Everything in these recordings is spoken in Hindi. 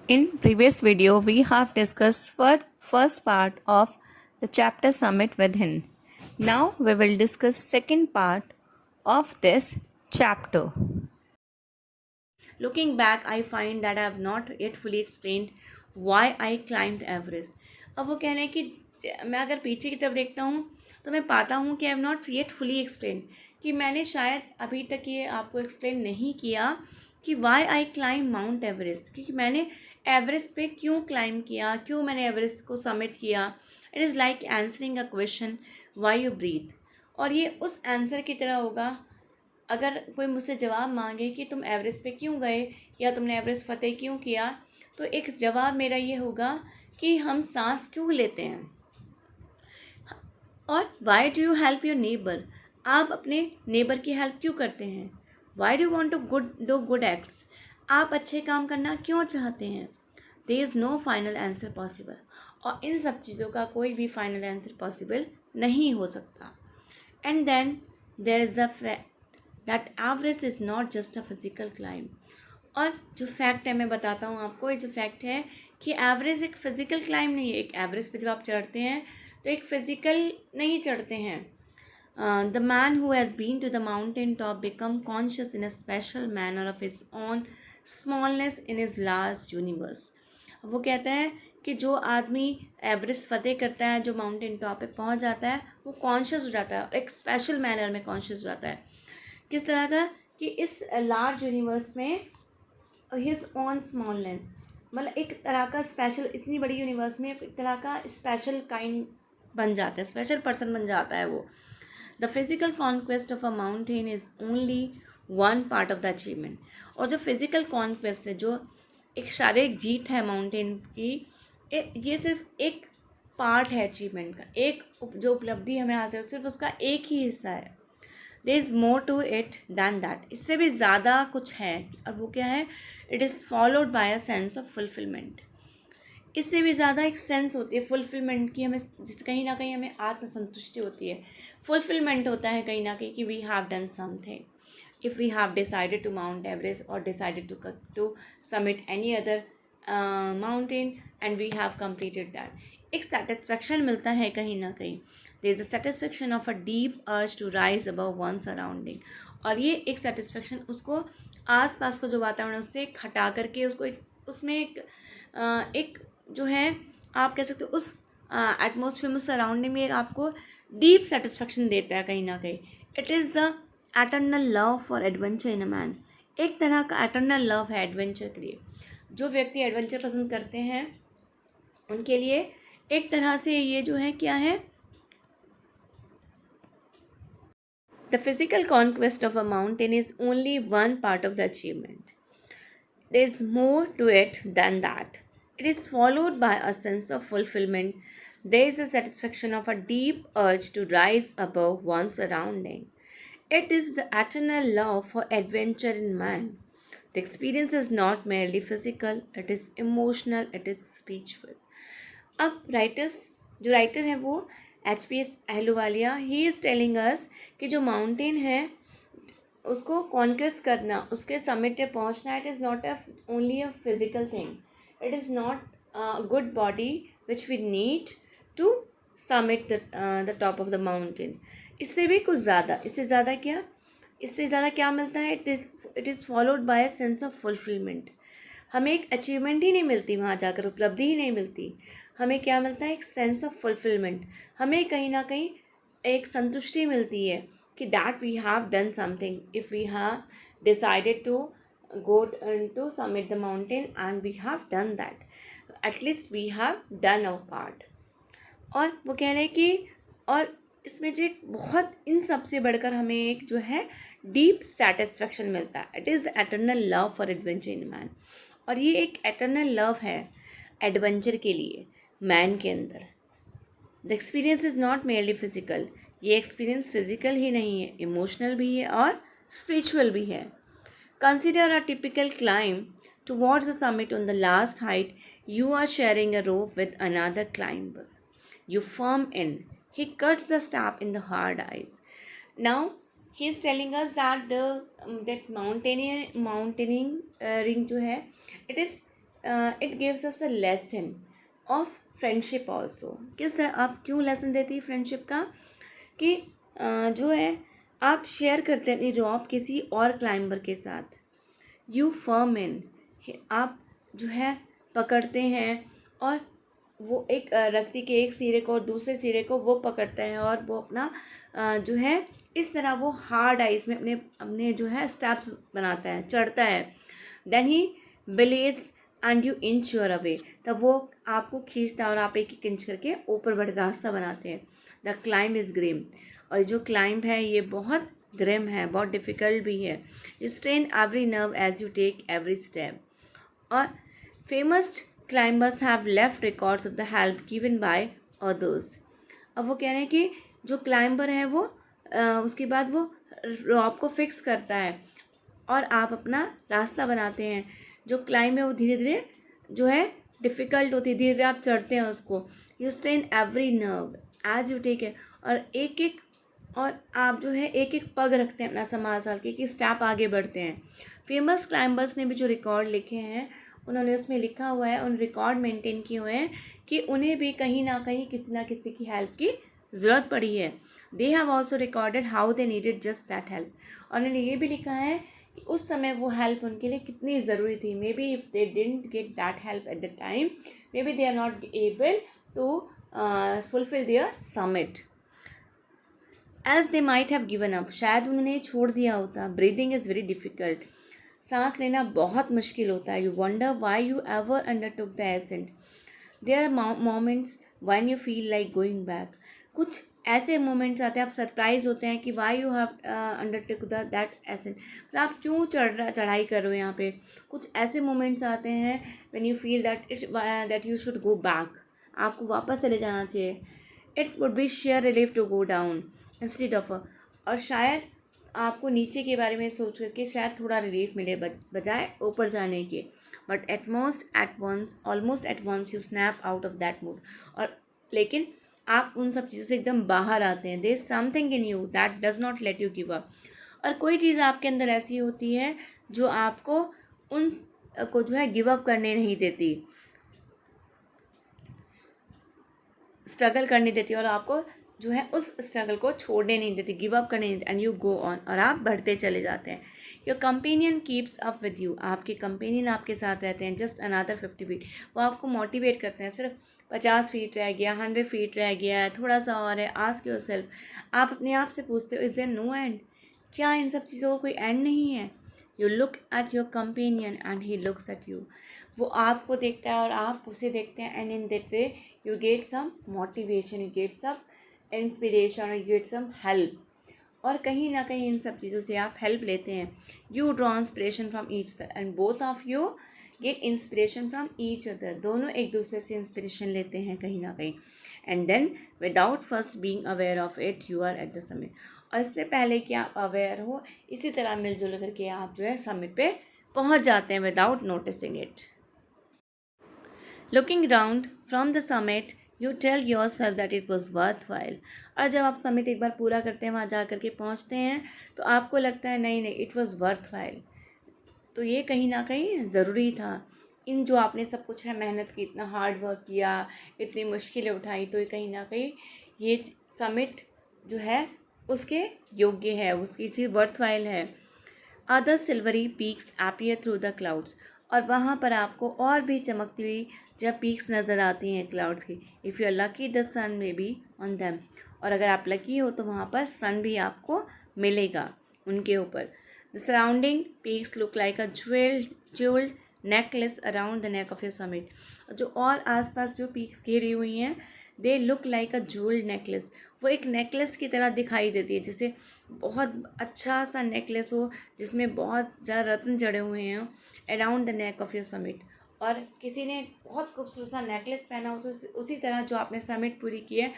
In previous video, we have discussed first part of the chapter Summit Within. Now we will discuss second part of this chapter. Looking back, I find that I have not yet fully explained why I climbed Everest. अब वो कह रहे हैं कि मैं अगर पीछे की तरफ देखता हूँ तो मैं पाता हूँ कि I have not yet fully explain, कि मैंने शायद अभी तक ये आपको एक्सप्लेन नहीं किया कि why I climb Mount Everest, क्योंकि मैंने एवरेस्ट पे क्यों क्लाइम किया, क्यों मैंने एवरेस्ट को सबमिट किया. It is like answering a question why you breathe. और ये उस आंसर की तरह होगा अगर कोई मुझसे जवाब मांगे कि तुम एवरेस्ट पे क्यों गए या तुमने एवरेस्ट फ़तेह क्यों किया, तो एक जवाब मेरा ये होगा कि हम सांस क्यों लेते हैं. और why do you help your neighbour, आप अपने नेबर की हेल्प क्यों करते हैं. Why do want to do good acts, आप अच्छे काम करना क्यों चाहते हैं. There is no final answer possible, और इन सब चीज़ों का कोई भी फाइनल आंसर पॉसिबल नहीं हो सकता. And then there is the that Everest is not just a physical climb. और जो फैक्ट है मैं बताता हूँ आपको, ये जो फैक्ट है कि एवरेस्ट एक फ़िज़िकल क्लाइंब नहीं है. एक एवरेस्ट पे जब आप चढ़ते हैं तो एक फ़िज़िकल नहीं चढ़ते हैं. The man who has been to the mountain top become conscious in a special manner of his own smallness in his large universe. वो कहता है कि जो आदमी एवरेस्ट फ़तेह करता है, जो माउंटेन टॉप पे पहुंच जाता है, वो कॉन्शियस हो जाता है, एक स्पेशल मैनर में कॉन्शियस हो जाता है. किस तरह का, कि इस लार्ज यूनिवर्स में हिज ओन स्मॉलनेस, मतलब एक तरह का स्पेशल, इतनी बड़ी यूनिवर्स में एक तरह का स्पेशल काइंड बन जाता है, स्पेशल पर्सन बन जाता है वो. The physical conquest of a mountain is only one part of the achievement. और जो फिजिकल कॉन्क्वेस्ट है, जो एक शारीरिक जीत है माउंटेन की, ये सिर्फ एक पार्ट है अचीवमेंट का. एक जो उपलब्धि हमें हासिल है सिर्फ उसका एक ही हिस्सा है. There is more to it than that, इससे भी ज़्यादा कुछ है. और वो क्या है, it is followed by a sense of fulfilment. इससे भी ज़्यादा एक सेंस होती है फुलफिलमेंट की, हमें जिससे कहीं ना कहीं हमें आत्मसंतुष्टि होती है. फुलफिलमेंट होता है कहीं ना कहीं कि we have done something. if we have decided to mount Everest or decided to summit any other mountain and we have completed that, एक satisfaction मिलता है कहीं ना कहीं. there is a satisfaction of a deep urge to rise above one surrounding. और ये एक satisfaction उसको आसपास का जो वातावरण है उससे हटा करके उसको उसमें एक जो है, आप कह सकते हो उस एटमोसफियर में, सराउंडिंग में एक आपको डीप सेटिस्फेक्शन देता है कहीं ना कहीं. It is the eternal love for adventure in a man. एक तरह का एटर्नल लव है एडवेंचर के लिए. जो व्यक्ति एडवेंचर पसंद करते हैं उनके लिए एक तरह से ये जो है क्या है, the physical conquest of a mountain is only one part of the achievement. There is more to it than that. It is followed by a sense of fulfilment. There is a satisfaction of a deep urge to rise above one surrounding. It is the eternal love for adventure in man. The experience is not merely physical, it is emotional, it is spiritual. अब जो राइटर है वो HPS Ahluwalia, he is telling us कि जो माउंटेन है उसको कॉन्क्वेस्ट करना, उसके समिट पे पहुंचना, it is not only a physical thing. It is not good body which we need to summit the top of the mountain. इससे भी कुछ ज़्यादा, इससे ज़्यादा क्या मिलता है, it is followed by a sense of fulfilment. हमें एक अचीवमेंट ही नहीं मिलती वहाँ जाकर, उपलब्धि ही नहीं मिलती. हमें क्या मिलता है, एक सेंस ऑफ फुलफिलमेंट. हमें कहीं ना कहीं एक संतुष्टि मिलती है कि that we have done something. If we have decided to go to summit the mountain and we have done that, at least we have done our part. और वो कह रहे हैं कि और इसमें जो एक बहुत इन सब से बढ़कर हमें एक जो है डीप सेटिस्फेक्शन मिलता है. It is the eternal love for adventure in man. और ये एक एटर्नल लव है एडवेंचर के लिए मैन के अंदर. The experience is not merely physical. ये एक्सपीरियंस फिजिकल ही नहीं है, इमोशनल भी है और स्पिरिचुअल भी है. Consider a typical climb towards the summit. On the last height you are sharing a rope with another climber. You firm in. He cuts the staff in the hard ice. Now he is telling us that that mountaineering ring जो है, it is it gives us a lesson of friendship also. किस तरह आप क्यों लेसन देती है फ्रेंडशिप का कि जो है आप शेयर करते हैं अपनी रॉप किसी और क्लाइंबर के साथ। यू फर्म इन, आप जो है पकड़ते हैं और वो एक रस्सी के एक सिरे को और दूसरे सिरे को वो पकड़ता है और वो अपना जो है इस तरह वो हार्ड आइस में अपने अपने जो है स्टेप्स बनाता है, चढ़ता है। Then he believes and you inch your away, तब वो आपको खींचता है और आप एक एक इंच करके ऊपर बढ़े रास्ता बनाते हैं। द क्लाइंब इज़ ग्रिम, और जो क्लाइंब है ये बहुत ग्रिम है, बहुत डिफ़िकल्ट भी है। You strain every nerve as you take every step. और famous climbers have left records of the help given by others. अब वो कह रहे हैं कि जो क्लाइंबर है वो उसके बाद वो रॉप को फिक्स करता है और आप अपना रास्ता बनाते हैं। जो क्लाइंब है वो धीरे धीरे जो है डिफ़िकल्ट होती है, धीरे धीरे आप चढ़ते हैं उसको। You strain every nerve as you take है, और एक एक और आप जो है एक एक पग रखते हैं अपना संभाल साल के कि स्टेप आगे बढ़ते हैं। फेमस क्लाइंबर्स ने भी जो रिकॉर्ड लिखे हैं उन्होंने उसमें लिखा हुआ है, उन रिकॉर्ड मेंटेन किए हुए हैं कि उन्हें भी कहीं ना किसी की हेल्प की ज़रूरत पड़ी है। They have also recorded how they needed just that help, और उन्होंने ये भी लिखा है कि उस समय वो हेल्प उनके लिए कितनी ज़रूरी थी। Maybe if they didn't get that help at the time, maybe they are not able to fulfil their summit as they might have given up, शायद उन्होंने छोड़ दिया होता। ब्रीदिंग इज़ वेरी डिफ़िकल्ट, सांस लेना बहुत मुश्किल होता है। You wonder why you ever undertook the ascent. There are moments when you feel like going back, कुछ ऐसे मोमेंट्स आते हैं आप सरप्राइज होते हैं कि why you have undertake that ascent, मतलब आप क्यों चढ़ाई कर रहे हो यहाँ पे। कुछ ऐसे मोमेंट्स आते हैं when you feel that you should go back, आपको वापस चले जाना चाहिए। It would be sheer relief to go down instead of, और शायद आपको नीचे के बारे में सोच करके शायद थोड़ा रिलीफ मिले बजाय ऊपर जाने के। But almost at once you snap out of that mood, और लेकिन आप उन सब चीज़ों से एकदम बाहर आते हैं। There is something in you that does not let you give up, और कोई चीज़ आपके अंदर ऐसी होती है जो आपको उन को जो है गिव अप करने नहीं देती, स्ट्रगल करने देती है, और आपको जो है उस स्ट्रगल को छोड़ने नहीं देती, गिव अप करने नहीं देती। एंड यू गो ऑन, और आप बढ़ते चले जाते हैं। Your companion keeps up with you, आपके कंपेनियन आपके साथ रहते हैं। जस्ट अनदर 50 फीट, वो आपको मोटिवेट करते हैं। सिर्फ 50 फीट रह गया, 100 फीट रह गया है, थोड़ा सा और है। आस्क योर सेल्फ, आप अपने आप से पूछते हो इज़ देयर नो एंड, क्या इन सब चीज़ों का कोई एंड नहीं है। You look at your companion and he looks at you, वो आपको देखता है और आप उसे देखते हैं। And in that way you get some motivation, you get some inspiration, you get some help, और कहीं ना कहीं इन सब चीज़ों से आप हेल्प लेते हैं। You draw inspiration from each other and both of you get inspiration from each other, दोनों एक दूसरे से इंस्पिरेशन लेते हैं कहीं ना कहीं। And then without first being aware of it you are at the summit, और इससे पहले कि आप अवेयर हो, इसी तरह मिलजुल करके आप जो है समिट पे पहुंच जाते हैं without noticing it. Looking round from the summit you tell yourself that it was worthwhile, और जब आप समिट एक बार पूरा करते हैं, वहाँ जा कर के पहुँचते हैं, तो आपको लगता है नहीं इट वॉज़ वर्थ वाइल, तो ये कहीं ना कहीं ज़रूरी था। इन जो आपने सब कुछ है मेहनत की, इतना हार्ड वर्क किया, इतनी मुश्किलें उठाई, तो ये कहीं ना कहीं ये समिट जो है उसके योग्य है, उसकी चीज़ वर्थ वाइल है। Other silvery peaks appear through the clouds, और वहाँ पर आपको और भी चमकती हुई जब पीक्स नज़र आती हैं क्लाउड्स की। If you are lucky the sun may be on them, और अगर आप लकी हो तो वहाँ पर सन भी आपको मिलेगा उनके ऊपर। The surrounding peaks look like a jewelled necklace around the neck of your summit, जो और आसपास जो पीक्स घेरी हुई हैं they look like a jewelled necklace, वो एक नेकलेस की तरह दिखाई देती है, जैसे बहुत अच्छा सा नेकलेस हो जिसमें बहुत ज़्यादा रत्न जड़े हुए हैं around the neck of your summit. और किसी ने बहुत खूबसूरत सा नेकलेस पहना हो, तो उसी तरह जो आपने समिट पूरी की है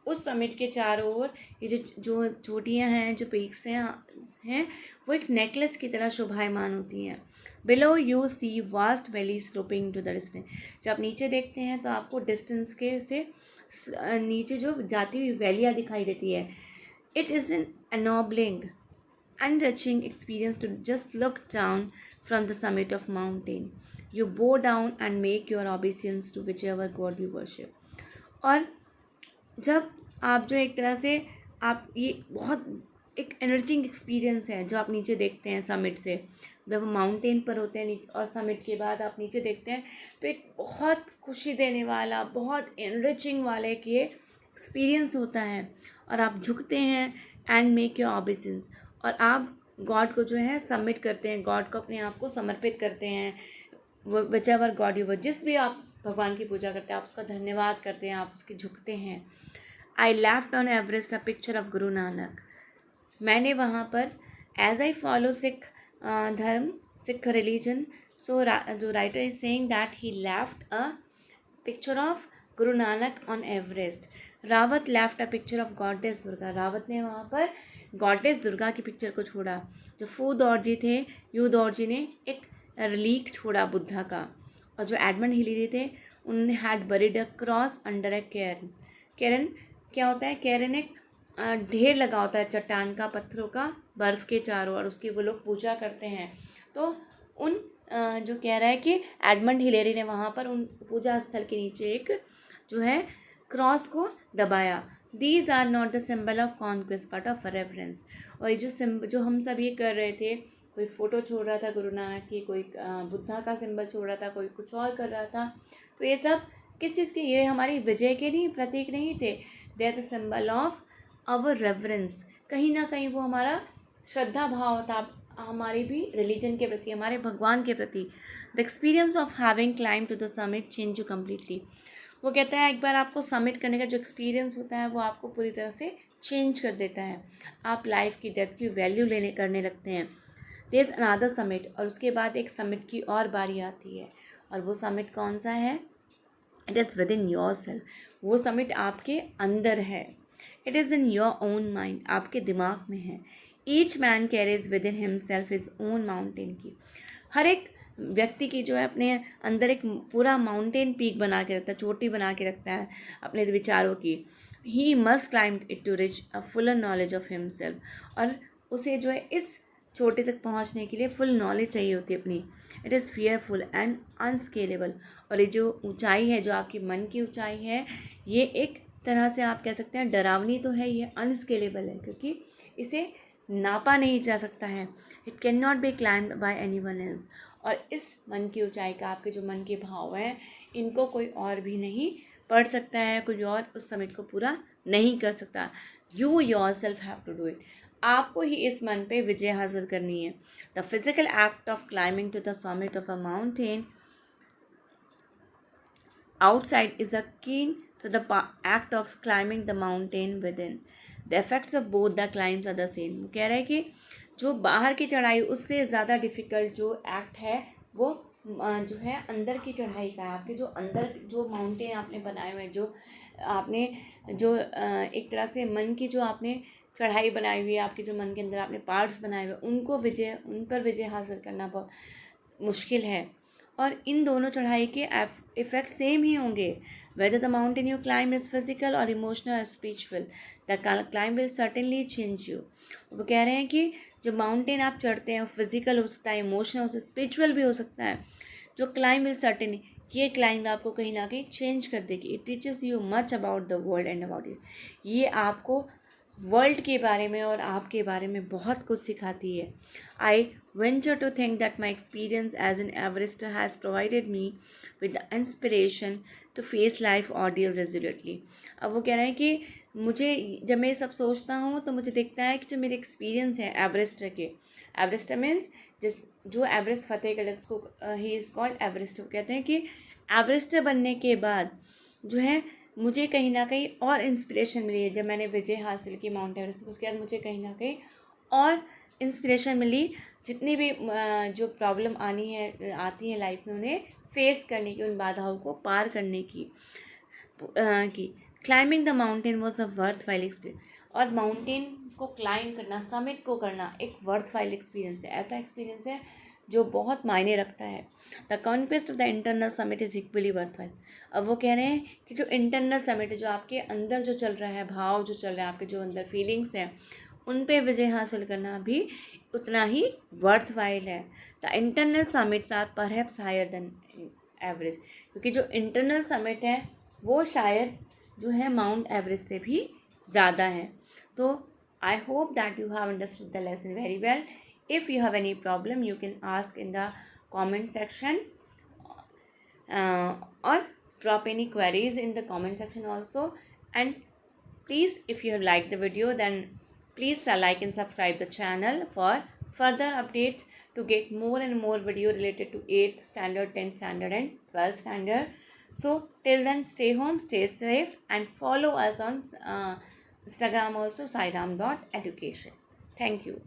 उस समिट के चारों ओर ये जो चोटियाँ हैं, जो पीक्स हैं वो एक नेकलेस की तरह शोभायमान होती हैं। Below you see vast valley sloping to the distance, जब आप नीचे देखते हैं तो आपको डिस्टेंस के से नीचे जो जाती हुई वैलियाँ दिखाई देती है। It is an ennobling enriching experience to just look down from the summit of mountain, you bow down and make your obedience to whichever god you worship. और जब आप जो एक तरह से आप ये बहुत एक एनर्जिंग एक्सपीरियंस है जो आप नीचे देखते हैं समिट से, जब हम माउंटेन पर होते हैं नीचे और समिट के बाद आप नीचे देखते हैं, तो एक बहुत खुशी देने वाला, बहुत एनरिचिंग वाला एक ये एक्सपीरियंस होता है। और आप झुकते हैं एंड मेक योर ओबीडियंस, और आप गॉड को जो है सबमिट करते हैं, गॉड को अपने आप को समर्पित करते हैं। Which ever god you were, जिस भी आप भगवान की पूजा करते हैं आप उसका धन्यवाद करते हैं, आप उसके झुकते हैं। I left on Everest a picture of Guru Nanak. मैंने वहाँ पर, एज आई फॉलो सिख धर्म, सिख रिलीजन, सो जो writer is saying that he left a picture of Guru Nanak on Everest. Rawat left a picture of goddess Durga. Rawat ने वहाँ पर गॉडेस दुर्गा की पिक्चर को छोड़ा। जो फू दौड़जी थे, यू दौड़जी ने एक रिलीक छोड़ा बुद्धा का। और जो एडमंड हिलेरी थे, उन्होंने had buried a cross under a cairn. Cairn क्या होता है? कैरन एक ढेर लगा होता है चट्टान का, पत्थरों का, बर्फ़ के चारों, और उसकी वो लोग पूजा करते हैं। तो उन जो कह रहा है कि एडमंड हिलेरी ने वहाँ पर उन पूजा स्थल के नीचे एक जो है क्रॉस को दबाया। These are not the symbol of conquest but of reference. और ये जो हम सब ये कर रहे थे, कोई फ़ोटो छोड़ रहा था गुरु नानक की, कोई बुद्धा का सिंबल छोड़ रहा था, कोई कुछ और कर रहा था, तो ये सब किस चीज़ के? ये हमारी विजय के नहीं प्रतीक नहीं थे। They are the symbol of our reverence. कहीं ना कहीं वो हमारा श्रद्धा भाव था हमारी भी रिलीजन के प्रति, हमारे भगवान के प्रति। The experience of having climb to the summit change you completely. वो कहता है एक बार आपको समिट करने का जो एक्सपीरियंस होता है वो आपको पूरी तरह से चेंज कर देता है। आप लाइफ की, डेथ की वैल्यू करने लगते हैं। देयर इज़ अनदर समिट, और उसके बाद एक समिट की और बारी आती है। और वो समिट कौन सा है? It is with in your self. वो समिट आपके अंदर है। It is in your own mind, आपके दिमाग में है। Each man carries with in himself his own mountain की। हर एक व्यक्ति की जो है अपने अंदर एक पूरा माउंटेन पीक बना के रखता है, चोटी बना के रखता है अपने विचारों की। He must climb it to reach a fuller knowledge of himself. और उसे जो है इस चोटी तक पहुंचने के लिए फुल नॉलेज चाहिए होती है अपनी। It is fearful and unscalable. और ये जो ऊंचाई है, जो आपकी मन की ऊंचाई है, ये एक तरह से आप कह सकते हैं डरावनी तो है, ये अनस्केलेबल है, क्योंकि इसे नापा नहीं जा सकता है। It can not be climbed by any one else. और इस मन की ऊंचाई का, आपके जो मन के भाव हैं, इनको कोई और भी नहीं पढ़ सकता है, कोई और उस समिट को पूरा नहीं कर सकता। You yourself have to do it. आपको ही इस मन पे विजय हासिल करनी है। The physical act of climbing to the summit of a mountain outside is akin to the act of climbing the mountain within. The effects of both the climbs are the same. वो कह रहा है कि जो बाहर की चढ़ाई उससे ज़्यादा डिफ़िकल्ट जो एक्ट है वो जो है अंदर की चढ़ाई का है। आपके जो अंदर जो माउंटेन आपने बनाए हुए हैं, जो आपने जो एक तरह से मन की जो आपने चढ़ाई बनाई हुई है, आपके जो मन के अंदर आपने पार्ट्स बनाए हुए, उन पर विजय हासिल करना बहुत मुश्किल है। और इन दोनों चढ़ाई के इफ़ेक्ट सेम ही होंगे। Whether the mountain you climb is physical और इमोशनल और spiritual, the climb will certainly change you. वो कह रहे हैं कि जो माउंटेन आप चढ़ते हैं वो फिजिकल हो सकता है, इमोशनल हो सकता है, स्पिरिचुअल भी हो सकता है। जो क्लाइम विल सर्टेनली, ये क्लाइम आपको कहीं ना कहीं चेंज कर देगी। It teaches you much about the world and about you. ये आपको वर्ल्ड के बारे में और आपके बारे में बहुत कुछ सिखाती है। आई venture to think that my experience as an Everester has provided me with the inspiration to face life ordeal resolutely. अब वो कह रहे हैं कि मुझे जब मैं ये सब सोचता हूँ तो मुझे दिखता है कि जो मेरे एक्सपीरियंस है एवरेस्टर के, एवरेस्टर मीन्स जो एवरेस्ट फतेह कर लेते उसको ही इज़ कॉल्ड एवरेस्टर। कहते हैं कि एवरेस्टर बनने के बाद जो है मुझे कहीं ना कहीं और इंस्पिरेशन मिली है। जब मैंने विजय हासिल की माउंट एवरेस्ट, उसके बाद मुझे कहीं ना कहीं और इंस्पिरेशन मिली जितनी भी जो प्रॉब्लम आती है लाइफ में, उन्हें फेस करने की, उन बाधाओं को पार करने की। Climbing the mountain was a worth while experience. और माउंटेन को क्लाइंब करना, समिट को करना एक वर्थ वाइल एक्सपीरियंस है, ऐसा एक्सपीरियंस है जो बहुत मायने रखता है। The conquest of the internal summit is equally worth while. अब वो कह रहे हैं कि जो इंटरनल समिट है, जो आपके अंदर जो चल रहा है, भाव जो चल रहा है, आपके जो अंदर फीलिंग्स हैं, उन पे विजय हासिल करना भी उतना ही वर्थ वाइल है। The internal summits are perhaps higher than average, क्योंकि जो इंटरनल समिट है वो शायद जो है माउंट एवरेस्ट से भी ज़्यादा है। तो I hope that you have understood the lesson very well. If you have any problem, you can ask in the comment section, or drop any queries in the comment section also. And please, if you have liked the video, then please like and subscribe the channel for further updates to get more and more video related to 8th standard, 10th standard and 12th standard. So till then, stay home, stay safe, and follow us on Instagram also, sairam.education. Thank you.